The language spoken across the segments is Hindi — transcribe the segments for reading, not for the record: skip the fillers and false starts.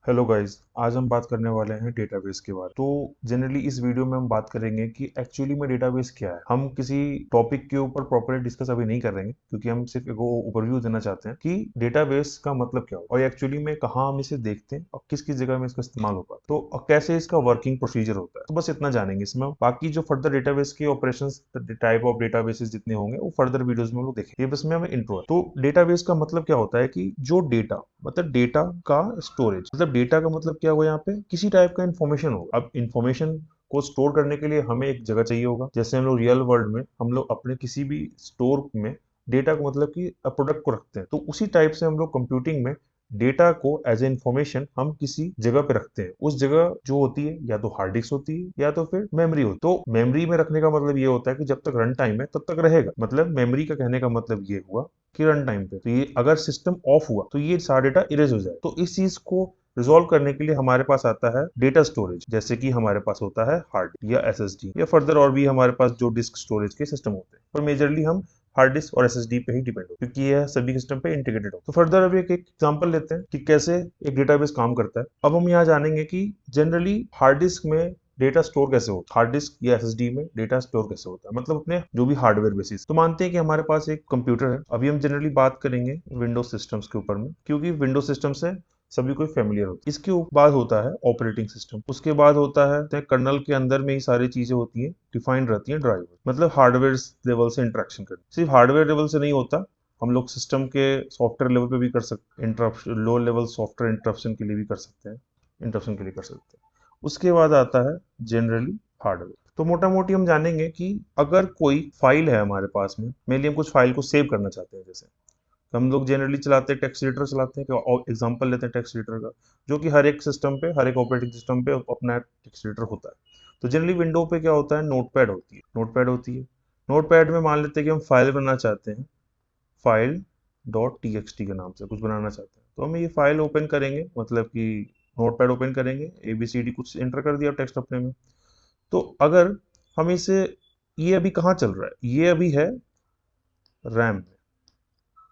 हेलो गाइस, आज हम बात करने वाले हैं डेटाबेस के बारे में। तो जनरली इस वीडियो में हम बात करेंगे कि एक्चुअली में डेटाबेस क्या है। हम किसी टॉपिक के ऊपर प्रॉपर्ली डिस्कस अभी नहीं कर रहे हैं, क्योंकि हम सिर्फ एक ओवरव्यू देना चाहते हैं कि डेटाबेस का मतलब क्या हो और एक्चुअली में कहाँ हम इसे देखते हैं और किस किस जगह में इसका इस्तेमाल होता है, तो कैसे इसका वर्किंग प्रोसीजर होता है। तो बस इतना जानेंगे इसमें। बाकी जो फर्दर डेटाबेस के ऑपरेशन, टाइप ऑफ डेटाबेसेस जितने होंगे वो फर्दर वीडियोस में हम लोग देखेंगे। ये बस में हमें इंट्रो है। तो डेटाबेस का मतलब क्या होता है कि जो डेटा, मतलब डेटा का स्टोरेज, मतलब डेटा का मतलब क्या होगा, यहाँ पे किसी टाइप का इन्फॉर्मेशन होगा। अब इन्फॉर्मेशन को स्टोर करने के लिए हमें एक जगह चाहिए होगा। जैसे हम लोग रियल वर्ल्ड में हम लोग अपने किसी भी स्टोर में डेटा को, मतलब कि प्रोडक्ट को रखते हैं, तो उसी टाइप से हम लोग कंप्यूटिंग में डेटा को एज ए इंफॉर्मेशन हम किसी जगह पे रखते हैं। उस जगह जो होती है या तो हार्ड डिस्क होती है या तो फिर मेमोरी होती है। तो मेमोरी में रखने का मतलब ये होता है कि जब तक रन टाइम है तब तक रहेगा। मतलब मेमोरी का कहने का मतलब ये हुआ कि रन टाइम पे तो ये अगर सिस्टम ऑफ हुआ तो ये सारा डेटा इरेज हो जाए। तो इस चीज को रिजॉल्व करने के लिए हमारे पास आता है डेटा स्टोरेज, जैसे कि हमारे पास होता है हार्ड या एसएसडी या फर्दर और भी हमारे पास जो डिस्क स्टोरेज के सिस्टम होते हैं। पर मेजरली हम हार्ड डिस्क और एसएसडी पे ही डिपेंड हो, क्योंकि यह सभी सिस्टम पे इंटीग्रेटेड हो। तो फर्दर अभी एक एग्जांपल लेते हैं कि कैसे एक डेटाबेस काम करता है। अब हम यहाँ जानेंगे कि जनरली हार्ड डिस्क में डेटा स्टोर कैसे होता है, हार्ड डिस्क या एसएसडी में डेटा स्टोर कैसे होता है, मतलब अपने जो भी हार्डवेयर बेसिस। तो मानते हैं कि हमारे पास एक कंप्यूटर है। अभी हम जनरली बात करेंगे विंडोज सिस्टम्स के ऊपर में, क्योंकि विंडोज सिस्टम से सभी को फेमिलियर होता है। इसके बाद होता है ऑपरेटिंग सिस्टम, उसके बाद होता है कर्नल के अंदर में ही सारी चीजें होती हैं, डिफाइंड रहती हैं ड्राइवर, मतलब हार्डवेयर लेवल से इंटरेक्शन करना। सिर्फ हार्डवेयर लेवल से नहीं होता, हम लोग सिस्टम के सॉफ्टवेयर लेवल पे भी कर सकते हैं। Interruption, low level software interruption के लिए भी कर सकते हैं, इंटरप्शन के लिए कर सकते हैं। उसके बाद आता है जनरली हार्डवेयर। तो मोटा मोटी हम जानेंगे कि अगर कोई फाइल है हमारे पास में, मेनली हम कुछ फाइल को सेव करना चाहते हैं। जैसे हम लोग जनरली चलाते हैं टेक्स्ट एडिटर, चलाते हैं। एग्जांपल लेते हैं टेक्स्ट एडिटर का, जो कि हर एक सिस्टम पे, हर एक ऑपरेटिंग सिस्टम पे अपना टेक्स्ट एडिटर होता है। तो जनरली विंडो पे क्या होता है, नोटपैड होती है, नोटपैड होती है। नोटपैड में मान लेते हैं कि हम फाइल बनाना चाहते हैं, फाइल डॉट टीएक्सटी के नाम से कुछ बनाना चाहते हैं। तो हम ये फाइल ओपन करेंगे, मतलब कि नोटपैड ओपन करेंगे, एबीसीडी कुछ एंटर कर दिया टेक्स्ट अपने में। तो अगर हम इसे, ये अभी कहाँ चल रहा है, ये अभी है रैम में,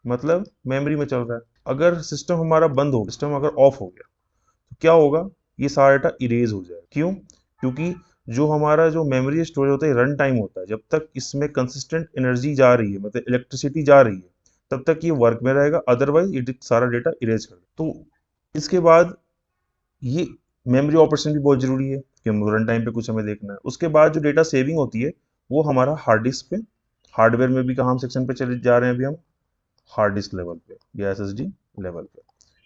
मतलब मेमोरी में चल रहा है। अगर सिस्टम हमारा बंद हो, सिस्टम अगर ऑफ हो गया तो क्या होगा, ये सारा डाटा इरेज हो जाएगा। क्यों? क्योंकि जो हमारा जो मेमोरी स्टोरेज होता है, रन टाइम होता है, जब तक इसमें कंसिस्टेंट एनर्जी जा रही है, मतलब इलेक्ट्रिसिटी जा रही है, तब तक ये वर्क में रहेगा। अदरवाइज ये सारा डेटा इरेज कर देगा। तो इसके बाद ये मेमोरी ऑपरेशन भी बहुत जरूरी है कि हम रन टाइम पे कुछ हमें देखना है। उसके बाद जो डेटा सेविंग होती है वो हमारा हार्ड डिस्क पे, हार्डवेयर में भी कहाँ हम सेक्शन पे चले जा रहे हैं अभी हम, हार्ड डिस्क लेवल पे या एसएसडी लेवल पे,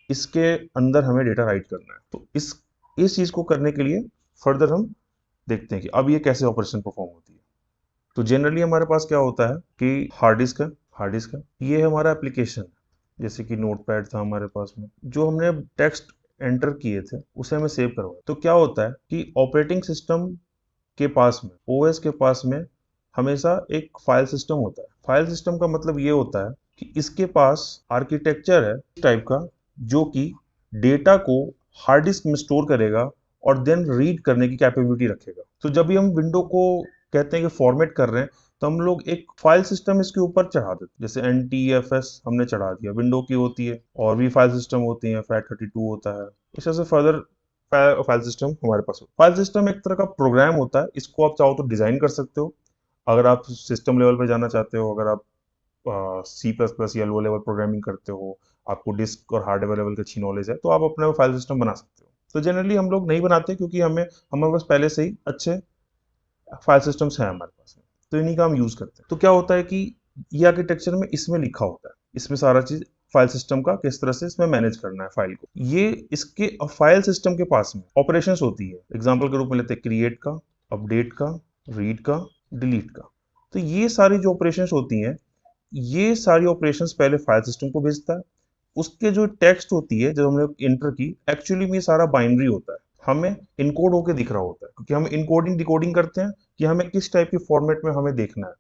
इसके अंदर हमें डेटा राइट करना है। तो इस चीज को करने के लिए फर्दर हम देखते हैं कि अब ये कैसे ऑपरेशन परफॉर्म होती है। तो जनरली हमारे पास क्या होता है कि हार्ड डिस्क है, ये हमारा एप्लीकेशन है। जैसे कि नोटपैड था हमारे पास में, जो हमने टेक्स्ट एंटर किए थे उसे हमें सेव करवाया। तो क्या होता है कि ऑपरेटिंग सिस्टम के पास में, ओएस के पास में हमेशा एक फाइल सिस्टम होता है। फाइल सिस्टम का मतलब ये होता है कि इसके पास आर्किटेक्चर है इस टाइप का, जो कि डेटा को हार्ड डिस्क में स्टोर करेगा और देन रीड करने की कैपेबिलिटी रखेगा। तो जब भी हम विंडो को कहते हैं कि फॉर्मेट कर रहे हैं, तो हम लोग एक फाइल सिस्टम इसके ऊपर चढ़ा देते हैं। जैसे NTFS हमने चढ़ा दिया, विंडो की होती है, और भी फाइल सिस्टम होती है, FAT32 होता है। इस तरह से फर्दर फाइल सिस्टम हमारे पास हो। फाइल सिस्टम एक तरह का प्रोग्राम होता है, इसको आप चाहो तो डिजाइन कर सकते हो। अगर आप सिस्टम लेवल पे जाना चाहते हो, अगर आप C++ या लो लेवल प्रोग्रामिंग करते हो, आपको डिस्क और हार्डवेयर लेवल की अच्छी नॉलेज है, तो आप अपना फाइल सिस्टम बना सकते हो। तो जनरली हम लोग नहीं बनाते, क्योंकि हमारे पास पहले से ही अच्छे फाइल सिस्टम्स हैं हमारे पास में, तो इन्हीं का हम यूज करते हैं। तो क्या होता है कि ये आर्किटेक्चर में इसमें लिखा होता है, इसमें सारा चीज फाइल सिस्टम का किस तरह से इसमें मैनेज करना है फाइल को। ये इसके फाइल सिस्टम के पास में ऑपरेशंस होती है। एग्जांपल के रूप में लेते हैं क्रिएट का, अपडेट का, रीड का, डिलीट का। तो ये सारी जो ऑपरेशंस होती हैं, ये सारी ऑपरेशंस पहले फाइल सिस्टम को भेजता है। उसके जो टेक्स्ट होती है जो हमने इंटर की, एक्चुअली में ये सारा बाइनरी होता है, हमें इनकोड होके दिख रहा होता है, क्योंकि हम इनकोडिंग डिकोडिंग करते हैं कि हमें किस टाइप की फॉर्मेट में हमें देखना है।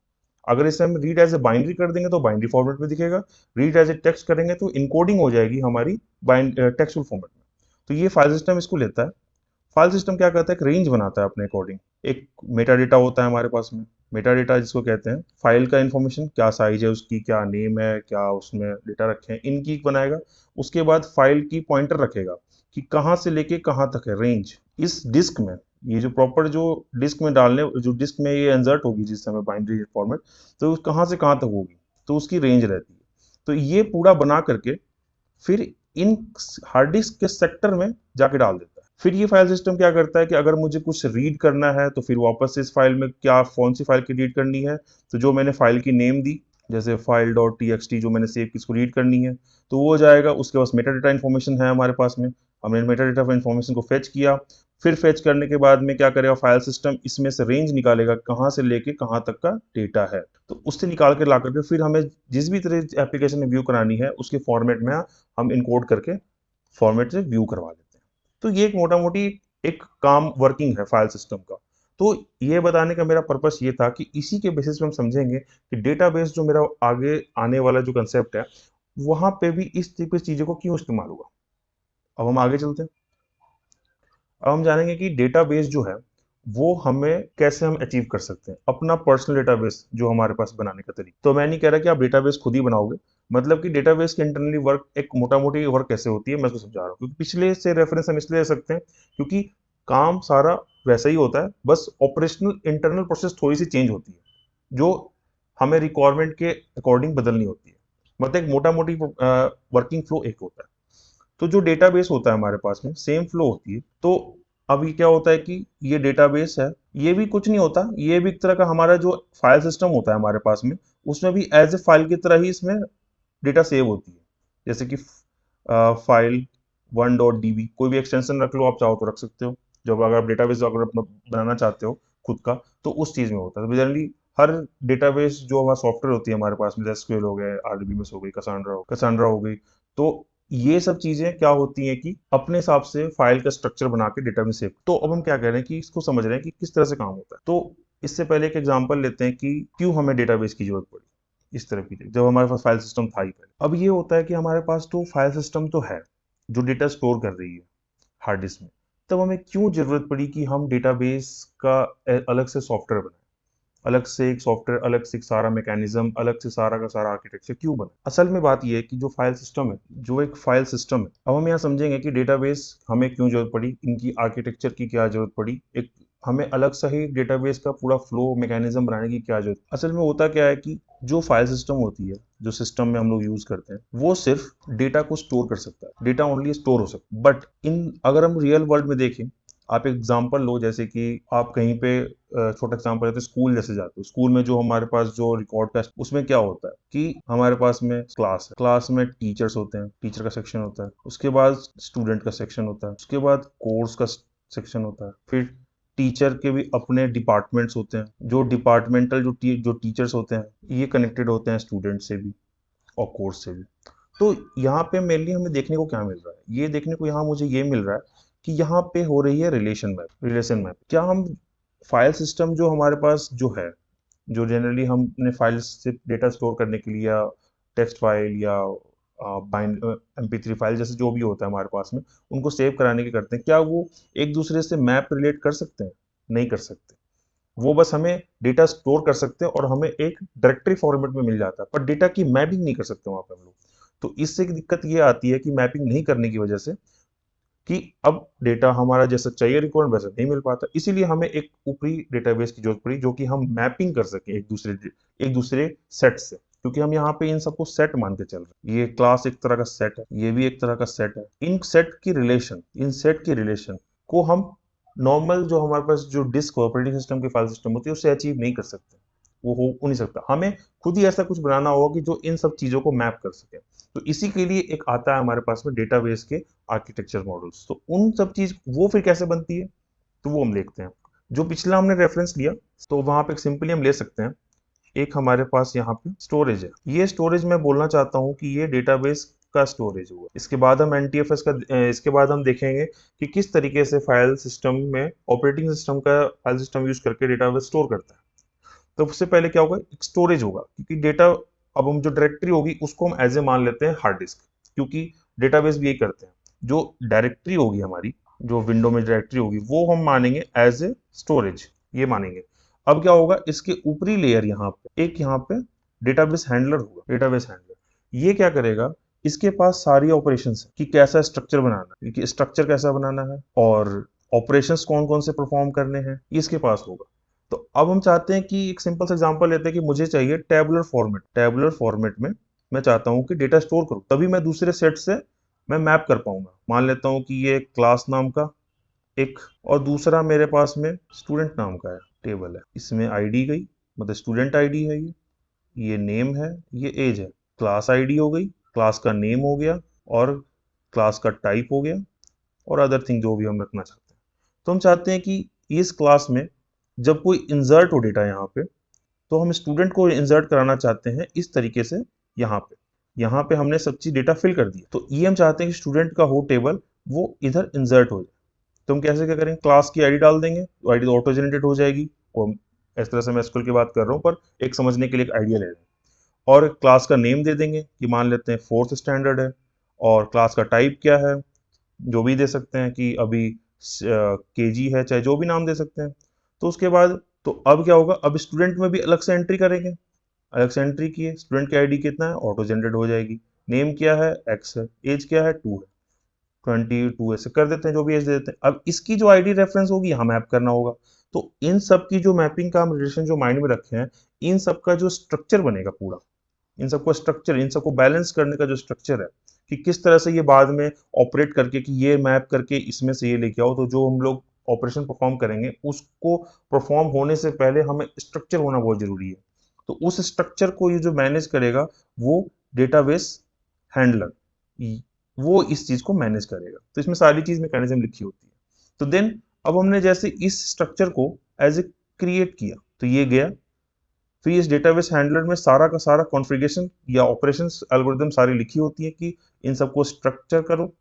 अगर इसे हम रीड एज ए बाइनरी कर देंगे तो बाइनरी फॉर्मेट में दिखेगा, रीड एज ए टेक्स्ट करेंगे तो इनकोडिंग हो जाएगी हमारी टेक्सचुअल फॉर्मेट में। तो ये फाइल सिस्टम इसको लेता है। फाइल सिस्टम क्या करता है, एक रेंज बनाता है अपने अकॉर्डिंग। एक मेटा डेटा होता है हमारे पास में, मेटा डेटा जिसको कहते हैं फाइल का इन्फॉर्मेशन, क्या साइज है उसकी, क्या नेम है, क्या उसमें डेटा रखे हैं, इनकी बनाएगा। उसके बाद फाइल की पॉइंटर रखेगा कि कहाँ से लेके कहाँ तक है रेंज इस डिस्क में। ये जो प्रॉपर जो डिस्क में डालने जो डिस्क में ये इंसर्ट होगी जिस समय बाइनरी फॉर्मेट, तो कहाँ से कहाँ तक होगी, तो उसकी रेंज रहती है। तो ये पूरा बना करके फिर इन हार्ड डिस्क के सेक्टर में जाके डाल देता है। फिर ये फाइल सिस्टम क्या करता है कि अगर मुझे कुछ रीड करना है तो फिर वापस से इस फाइल में क्या कौन सी फाइल की रीड करनी है, तो जो मैंने फाइल की नेम दी जैसे file dot T x T जो मैंने सेव की इसको रीड करनी है तो वो हो जाएगा। उसके पास मेटा डेटा इन्फॉर्मेशन है हमारे पास में, हमने मेटा डेटा इन्फॉर्मेशन को फेच किया। फिर फेच करने के बाद में क्या करेगा फाइल सिस्टम, इसमें से रेंज निकालेगा कहाँ से लेके कहाँ तक का डेटा है, तो उससे निकाल के ला करके फिर हमें जिस भी तरह एप्लीकेशन में व्यू करानी है उसके फॉर्मेट में हम इनकोड करके फॉर्मेट से व्यू करवा लेते हैं। तो ये एक मोटा मोटी एक काम वर्किंग है फाइल सिस्टम का। तो ये बताने का मेरा पर्पस ये था कि इसी के बेसिस पे हम समझेंगे कि डेटाबेस जो मेरा आगे आने वाला जो कंसेप्ट है वहां पे भी इस टाइप की चीजों को क्यों इस्तेमाल होगा। अब हम आगे चलते हैं। अब हम जानेंगे कि डेटाबेस जो है वो हमें कैसे हम अचीव कर सकते हैं अपना पर्सनल डेटाबेस जो हमारे पास बनाने का तरीका। तो मैं नहीं कह रहा कि आप डेटाबेस खुद ही बनाओगे, मतलब कि डेटाबेस के इंटरनली वर्क एक मोटा मोटी वर्क कैसे होती है मैं उसको समझा रहा हूँ, क्योंकि पिछले से रेफरेंस हम इसलिए ले सकते हैं क्योंकि काम सारा वैसा ही होता है, बस ऑपरेशनल इंटरनल प्रोसेस थोड़ी सी चेंज होती है जो हमें रिक्वायरमेंट के अकॉर्डिंग बदलनी होती है। मतलब एक मोटा मोटी वर्किंग फ्लो एक होता है। तो जो डेटाबेस होता है हमारे पास में सेम फ्लो होती है। तो अब ये क्या होता है कि ये डेटाबेस है, ये भी कुछ नहीं होता, ये भी एक तरह का हमारा जो फाइल सिस्टम होता है हमारे पास में उसमें भी एज ए फाइल की तरह ही इसमें डेटा सेव होती है। जैसे कि फाइल 1.db कोई भी एक्सटेंशन रख लो, आप चाहो तो रख सकते हो। जब अगर आप डेटाबेस अगर अपना बनाना चाहते हो खुद का तो उस चीज में होता है। तो जनरली हर डेटाबेस जो हमारा सॉफ्टवेयर होती है हमारे पास में, एसक्यूएल हो गए, आरडीबीएमएस हो गई, कसांड्रा हो गई, तो ये सब चीजें क्या होती हैं कि अपने हिसाब से फाइल का स्ट्रक्चर बना के डेटा में सेव। तो अब हम क्या कह रहे हैं कि इसको समझ रहे हैं कि किस तरह से काम होता है। तो इससे पहले एक एग्जांपल लेते हैं कि क्यों हमें डेटाबेस की जरूरत पड़ी इस तरह की, जब हमारे पास फाइल सिस्टम था ही पहले। अब ये होता है कि हमारे पास तो फाइल सिस्टम तो है जो डेटा स्टोर कर रही है हार्ड डिस्क में, तब हमें क्यों जरूरत पड़ी कि हम डेटाबेस का अलग से सॉफ्टवेयर बनाएं, अलग से एक सॉफ्टवेयर, अलग से एक सारा मैकेनिज्म, अलग से सारा का सारा आर्किटेक्चर क्यों बना। असल में बात यह है कि जो फाइल सिस्टम है, जो एक फाइल सिस्टम है, अब हम यहाँ समझेंगे कि डेटाबेस हमें क्यों जरूरत पड़ी, इनकी आर्किटेक्चर की क्या जरूरत पड़ी, एक हमें अलग सा ही डेटाबेस का पूरा फ्लो मैकेनिज्म बनाने की क्या जरूरत। असल में होता क्या है कि जो फाइल सिस्टम होती है, जो सिस्टम में हम लोग यूज करते हैं, वो सिर्फ डेटा को स्टोर कर सकता है, डेटा ओनली स्टोर हो सकता है। बट इन अगर हम रियल वर्ल्ड में देखें, आप एग्जांपल लो, जैसे कि आप कहीं पे छोटा एग्जांपल लेते हैं, स्कूल जैसे जाते हो, स्कूल में जो हमारे पास जो रिकॉर्ड का उसमें क्या होता है कि हमारे पास में क्लास है, क्लास में टीचर्स होते हैं, टीचर का सेक्शन होता है, उसके बाद स्टूडेंट का सेक्शन होता है, उसके बाद कोर्स का सेक्शन होता है, फिर टीचर के भी अपने डिपार्टमेंट्स होते हैं, जो डिपार्टमेंटल जो टीचर्स होते हैं ये कनेक्टेड होते हैं स्टूडेंट से भी और कोर्स से भी। तो यहाँ पे मेनली हमें देखने को क्या मिल रहा है, ये देखने को यहाँ मुझे ये मिल रहा है कि यहाँ पे हो रही है रिलेशन मैप। क्या हम फाइल सिस्टम जो हमारे पास जो है, जो जनरली हमने फाइल से डेटा स्टोर करने के लिए या टेक्स्ट फाइल या बाइंड MP3 फाइल जैसे जो भी होता है हमारे पास में, उनको सेव कराने के करते हैं, क्या वो एक दूसरे से मैप रिलेट कर सकते हैं? नहीं कर सकते। वो बस हमें डेटा स्टोर कर सकते हैं और हमें एक डायरेक्टरी फॉर्मेट में मिल जाता है, पर डेटा की मैपिंग नहीं कर सकते वहां पे हम लोग। तो इससे दिक्कत ये आती है कि मैपिंग नहीं करने की वजह से कि अब डेटा हमारा जैसा चाहिए रिक्वायर्ड वैसा नहीं मिल पाता, इसीलिए हमें एक ऊपरी डेटाबेस की जरूरत पड़ी जो कि हम मैपिंग कर सकें एक दूसरे सेट से, क्योंकि हम यहाँ पे इन सबको सेट मान के चल रहे हैं। ये क्लास एक तरह का सेट है, ये भी एक तरह का सेट है। इन सेट की रिलेशन को हम नॉर्मल जो हमारे पास जो डिस्क ऑपरेटिंग सिस्टम की फाइल सिस्टम होती है उससे अचीव नहीं कर सकते, वो हो नहीं सकता। हमें खुद ही ऐसा कुछ बनाना होगा कि जो इन सब चीजों को मैप कर सके। तो इसी के लिए एक आता है हमारे पास में डेटाबेस के आर्किटेक्चर मॉडल्स। तो उन सब चीज वो फिर कैसे बनती है, तो वो हम देखते हैं। जो पिछला हमने रेफरेंस लिया, तो वहां पे सिंपली हम ले सकते हैं, एक हमारे पास यहाँ पे स्टोरेज है। ये स्टोरेज मैं बोलना चाहता हूँ कि ये डेटाबेस का स्टोरेज हुआ। इसके बाद हम NTFS का इसके बाद हम देखेंगे कि किस तरीके से फाइल सिस्टम में ऑपरेटिंग सिस्टम का फाइल सिस्टम यूज करके डेटाबेस स्टोर करता है। तो उससे पहले क्या होगा, एक स्टोरेज होगा, क्योंकि डेटा अब हम जो डायरेक्टरी होगी उसको हम एज ए मान लेते हैं हार्ड डिस्क, क्योंकि डेटाबेस भी यही करते हैं। जो डायरेक्टरी होगी हमारी, जो विंडो में डायरेक्टरी होगी वो हम मानेंगे एज ए स्टोरेज, ये मानेंगे। अब क्या होगा, इसके ऊपरी लेयर यहाँ पे एक यहाँ पे डेटाबेस हैंडलर होगा। डेटाबेस हैंडलर ये क्या करेगा इसके पास सारी ऑपरेशंस है कि कैसा स्ट्रक्चर बनाना है, कि स्ट्रक्चर कैसा बनाना है और ऑपरेशंस कौन कौन से परफॉर्म करने हैं, ये इसके पास होगा। तो अब हम चाहते हैं कि एक सिंपल सा एग्जांपल लेते हैं कि मुझे चाहिए टेबुलर फॉर्मेट में मैं चाहता हूं कि डेटा स्टोर करूं, तभी मैं दूसरे सेट से मैं मैप कर पाऊंगा। मान लेता हूं कि ये क्लास नाम का एक और दूसरा मेरे पास में स्टूडेंट नाम का है टेबल है, इसमें आईडी गई, मतलब स्टूडेंट आईडी है, ये नेम है, ये एज है, क्लास आईडी हो गई, क्लास का नेम हो गया और क्लास का टाइप हो गया और अदर थिंग जो भी हम रखना चाहते हैं। तो हम चाहते हैं कि इस क्लास में जब कोई इंसर्ट हो डेटा यहाँ पे, तो हम स्टूडेंट को इंसर्ट कराना चाहते हैं इस तरीके से। यहाँ पे हमने सब चीज डेटा फिल कर दिया, तो ये हम चाहते हैं कि स्टूडेंट का हो टेबल वो इधर इंसर्ट हो जाए। तो हम कैसे क्या करेंगे, क्लास की आईडी डाल देंगे, तो आईडी ऑटो जनरेटेड हो जाएगी। और इस तरह से मैं स्कूल की बात कर रहा हूँ, पर एक समझने के लिए एक आइडिया ले रहे हैं। और क्लास का नेम दे देंगे कि मान लेते हैं 4th स्टैंडर्ड है, और क्लास का टाइप क्या है, जो भी दे सकते हैं कि अभी केजी है, चाहे जो भी नाम दे सकते हैं। तो उसके बाद तो अब क्या होगा, अब स्टूडेंट में भी अलग से एंट्री करेंगे, अलग से एंट्री किए, स्टूडेंट की आईडी कितना है ऑटो जनरेट हो जाएगी, नेम क्या है एक्स है, एज क्या है 2 है, 22 ऐसे कर देते हैं, जो भी एज दे देते हैं। अब इसकी जो आईडी रेफरेंस होगी यहाँ मैप करना होगा। तो इन सब की जो मैपिंग का हम रिलेशन जो माइंड में रखे हैं, इन सब का जो स्ट्रक्चर बनेगा पूरा, इन सबको बैलेंस करने का जो स्ट्रक्चर है कि किस तरह से ये बाद में ऑपरेट करके कि ये मैप करके इसमें से ये लेके आओ, तो जो हम लोग ऑपरेशन परफॉर्म करेंगे उसको परफॉर्म होने से पहले हमें स्ट्रक्चर होना बहुत जरूरी है। तो उस स्ट्रक्चर को ये जो मैनेज करेगा वो डेटाबेस हैंडलर, वो इस चीज को मैनेज करेगा। तो इसमें सारी चीज मैकेनिज्म लिखी होती है। तो देन अब हमने जैसे इस स्ट्रक्चर को एज ए क्रिएट किया, तो ये गया, फिर इस डेटाबेस हैंडलर में सारा का सारा कॉन्फ़िगरेशन या ऑपरेशंस एल्गोरिदम सारी लिखी होती है कि इन सबको स्ट्रक्चर करो,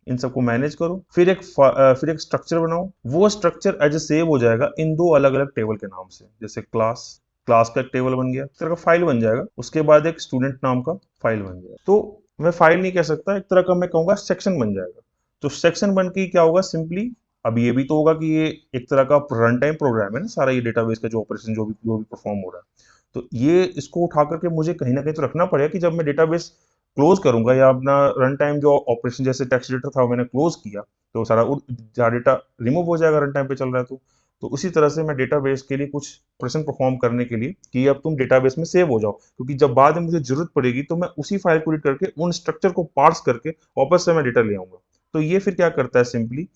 इन सबको मैनेज करो, फिर एक स्ट्रक्चर बनाओ। वो स्ट्रक्चर एज ए सेव हो जाएगा इन दो अलग अलग टेबल के नाम से, जैसे क्लास का एक टेबल बन गया, एक तरह का फाइल बन जाएगा, उसके बाद एक स्टूडेंट नाम का फाइल बन जाएगा। तो मैं फाइल नहीं कह सकता, एक तरह का मैं कहूंगा सेक्शन बन जाएगा। तो सेक्शन बन के क्या होगा सिंपली, अब ये भी तो होगा कि ये एक तरह का रन टाइम प्रोग्राम है ना, सारा ये डेटाबेस का जो ऑपरेशन जो भी परफॉर्म हो रहा है। तो ये इसको उठा करके मुझे कहीं ना कहीं तो रखना पड़ेगा कि जब मैं डेटाबेस क्लोज करूंगा या अपना रन टाइम जो ऑपरेशन जैसे टेक्स्ट एडिटर था मैंने क्लोज किया, तो सारा डेटा रिमूव हो जाएगा रन टाइम पे चल रहा है। तो उसी तरह से मैं डेटाबेस के लिए कुछ ऑपरेशन परफॉर्म करने के लिए कि अब तुम डेटाबेस में सेव हो जाओ, क्योंकि जब बाद में मुझे जरूरत पड़ेगी तो मैं उसी फाइल को रीड करके उन स्ट्रक्चर को पार्स करके वापस से मैं डेटा ले आऊंगा। तो ये फिर क्या करता है, सिंपली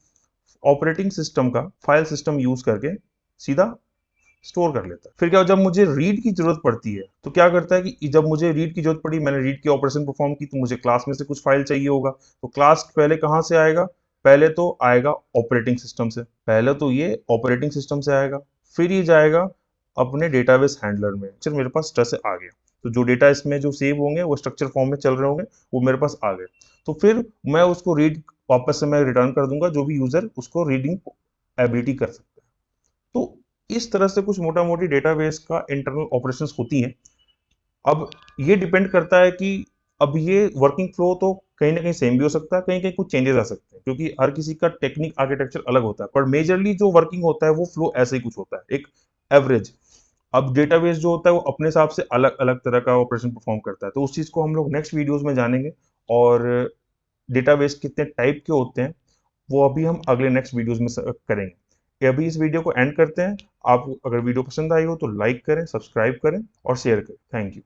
ऑपरेटिंग सिस्टम का फाइल सिस्टम यूज करके सीधा स्टोर कर लेता है। फिर क्या, जब मुझे रीड की जरूरत पड़ती है तो क्या करता है कि जब मुझे रीड की जरूरत पड़ी, मैंने रीड की ऑपरेशन परफॉर्म की, तो मुझे क्लास में से कुछ फाइल चाहिए होगा। तो क्लास पहले कहाँ से आएगा, पहले तो आएगा ऑपरेटिंग सिस्टम से, पहले तो ये ऑपरेटिंग सिस्टम से आएगा, फिर ये जाएगा अपने डेटाबेस हैंडलर में। चल मेरे पास स्ट्रक्चर आ गया, तो जो डेटा इसमें जो सेव होंगे वो स्ट्रक्चर फॉर्म में चल रहे होंगे, वो मेरे पास आ गए। तो फिर मैं उसको रीड वापस से मैं रिटर्न कर दूंगा, जो भी यूजर उसको रीडिंग एबिलिटी कर सकता है। तो इस तरह से कुछ मोटा मोटी डेटाबेस का इंटरनल ऑपरेशंस होती हैं। अब ये डिपेंड करता है कि अब ये वर्किंग फ्लो तो कहीं ना कहीं सेम भी हो सकता है, कहीं कहीं कुछ चेंजेस आ सकते हैं, क्योंकि हर किसी का टेक्निक आर्किटेक्चर अलग होता है, पर मेजरली जो वर्किंग होता है वो फ्लो ऐसे ही कुछ होता है, एक एवरेज। अब डेटाबेस जो होता है वो अपने हिसाब से अलग अलग तरह का ऑपरेशन परफॉर्म करता है, तो उस चीज को हम लोग नेक्स्ट वीडियोस में जानेंगे। और डेटाबेस कितने टाइप के होते हैं वो अभी हम अगले नेक्स्ट वीडियोस में करेंगे। अभी इस वीडियो को एंड करते हैं। आप अगर वीडियो पसंद आई हो तो लाइक करें, सब्सक्राइब करें और शेयर करें। Thank you.